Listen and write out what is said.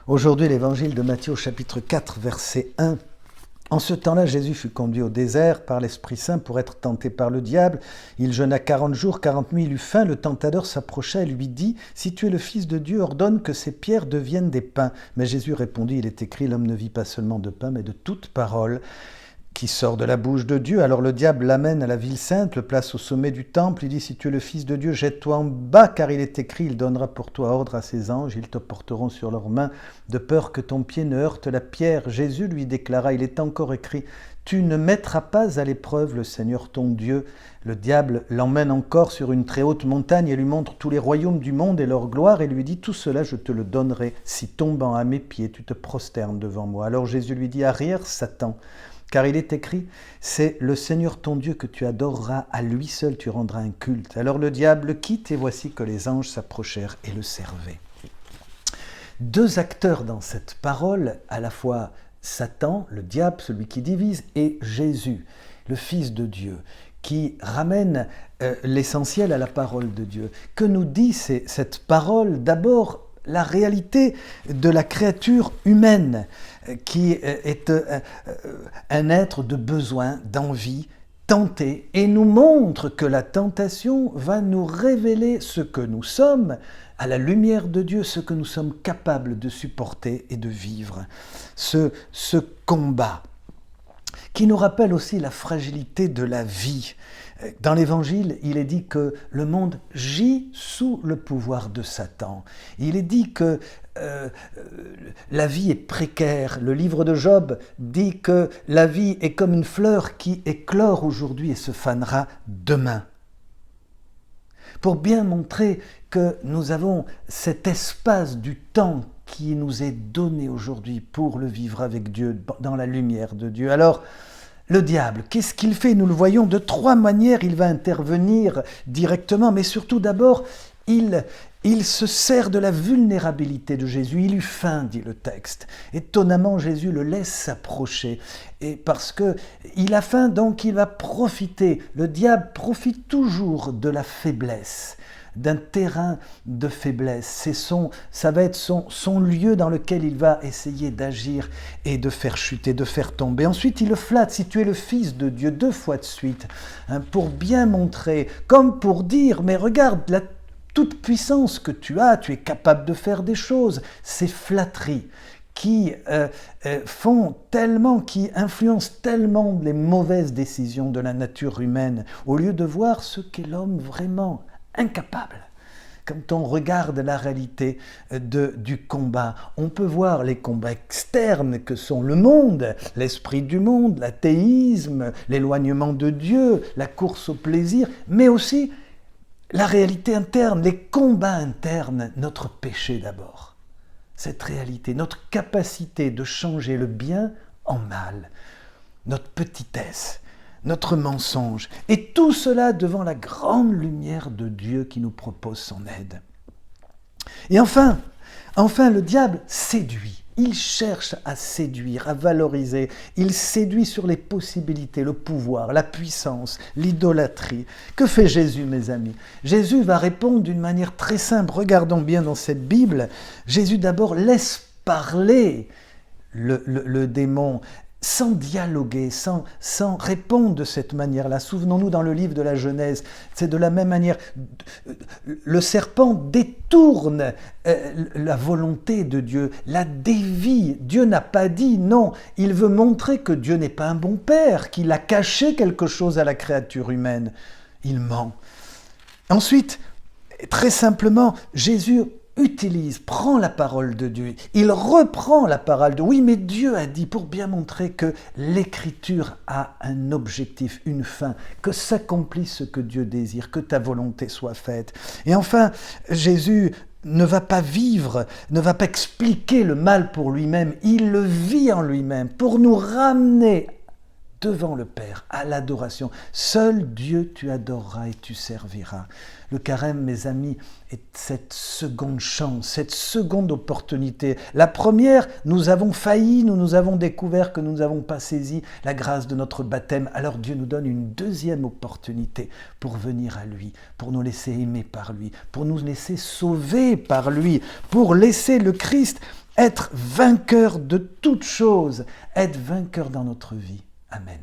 Aujourd'hui, l'évangile de Matthieu au chapitre 4, verset 1. En ce temps-là, Jésus fut conduit au désert par l'Esprit Saint pour être tenté par le diable. Il jeûna 40 jours, 40 nuits, il eut faim. Le tentateur s'approcha et lui dit « Si tu es le Fils de Dieu, ordonne que ces pierres deviennent des pains. » Mais Jésus répondit « Il est écrit, l'homme ne vit pas seulement de pain, mais de toute parole qui sort de la bouche de Dieu. » Alors le diable l'amène à la ville sainte, le place au sommet du temple. Il dit « Si tu es le Fils de Dieu, jette-toi en bas, car il est écrit, il donnera pour toi ordre à ses anges, ils te porteront sur leurs mains, de peur que ton pied ne heurte la pierre. » Jésus lui déclara « Il est encore écrit, tu ne mettras pas à l'épreuve le Seigneur ton Dieu. » Le diable l'emmène encore sur une très haute montagne et lui montre tous les royaumes du monde et leur gloire et lui dit « Tout cela je te le donnerai, si tombant à mes pieds tu te prosternes devant moi. » Alors Jésus lui dit « Arrière, Satan, car il est écrit, c'est le Seigneur ton Dieu que tu adoreras, à lui seul tu rendras un culte. » Alors le diable le quitte et voici que les anges s'approchèrent et le servaient. Deux acteurs dans cette parole, à la fois Satan, le diable, celui qui divise, et Jésus, le Fils de Dieu, qui ramène l'essentiel à la parole de Dieu. Que nous dit cette parole ? D'abord, la réalité de la créature humaine, qui est un être de besoin, d'envie, tenté, et nous montre que la tentation va nous révéler ce que nous sommes, à la lumière de Dieu, ce que nous sommes capables de supporter et de vivre. Ce combat qui nous rappelle aussi la fragilité de la vie. Dans l'Évangile, il est dit que le monde gît sous le pouvoir de Satan. Il est dit que la vie est précaire. Le livre de Job dit que la vie est comme une fleur qui éclore aujourd'hui et se fanera demain. Pour bien montrer que nous avons cet espace du temps qui nous est donné aujourd'hui pour le vivre avec Dieu, dans la lumière de Dieu. Alors, le diable, qu'est-ce qu'il fait ? Nous le voyons de trois manières. Il va intervenir directement, mais surtout d'abord, il se sert de la vulnérabilité de Jésus. Il eut faim, dit le texte. Étonnamment, Jésus le laisse s'approcher. Et parce qu'il a faim, donc il va profiter. Le diable profite toujours de la faiblesse, d'un terrain de faiblesse. Ça va être son lieu dans lequel il va essayer d'agir et de faire chuter, de faire tomber. Ensuite, il le flatte, si tu es le Fils de Dieu, 2 fois de suite, pour bien montrer, comme pour dire, mais regarde, la toute puissance que tu as, tu es capable de faire des choses. Ces flatteries qui qui influencent tellement les mauvaises décisions de la nature humaine, au lieu de voir ce qu'est l'homme vraiment incapable. Quand on regarde la réalité du combat, on peut voir les combats externes que sont le monde, l'esprit du monde, l'athéisme, l'éloignement de Dieu, la course au plaisir, mais aussi la réalité interne, les combats internes, notre péché d'abord. Cette réalité, notre capacité de changer le bien en mal, notre petitesse, notre mensonge, et tout cela devant la grande lumière de Dieu qui nous propose son aide. Et enfin, le diable séduit. Il cherche à séduire, à valoriser. Il séduit sur les possibilités, le pouvoir, la puissance, l'idolâtrie. Que fait Jésus, mes amis ? Jésus va répondre d'une manière très simple. Regardons bien dans cette Bible. Jésus d'abord laisse parler le démon, sans dialoguer, sans répondre de cette manière-là. Souvenons-nous dans le livre de la Genèse, c'est de la même manière. Le serpent détourne la volonté de Dieu, la dévie. Dieu n'a pas dit non. Il veut montrer que Dieu n'est pas un bon père, qu'il a caché quelque chose à la créature humaine. Il ment. Ensuite, très simplement, Jésus prend la parole de Dieu, il reprend la parole de Dieu. Oui, mais Dieu a dit, pour bien montrer que l'écriture a un objectif, une fin, que s'accomplisse ce que Dieu désire, que ta volonté soit faite. Et enfin, Jésus ne va pas vivre, ne va pas expliquer le mal pour lui-même, il le vit en lui-même pour nous ramener devant le Père, à l'adoration. Seul Dieu tu adoreras et tu serviras. Le carême, mes amis, est cette seconde chance, cette seconde opportunité. La première, nous avons failli, nous avons découvert que nous n'avons pas saisi la grâce de notre baptême. Alors Dieu nous donne une deuxième opportunité pour venir à lui, pour nous laisser aimer par lui, pour nous laisser sauver par lui, pour laisser le Christ être vainqueur de toutes choses, être vainqueur dans notre vie. Amen.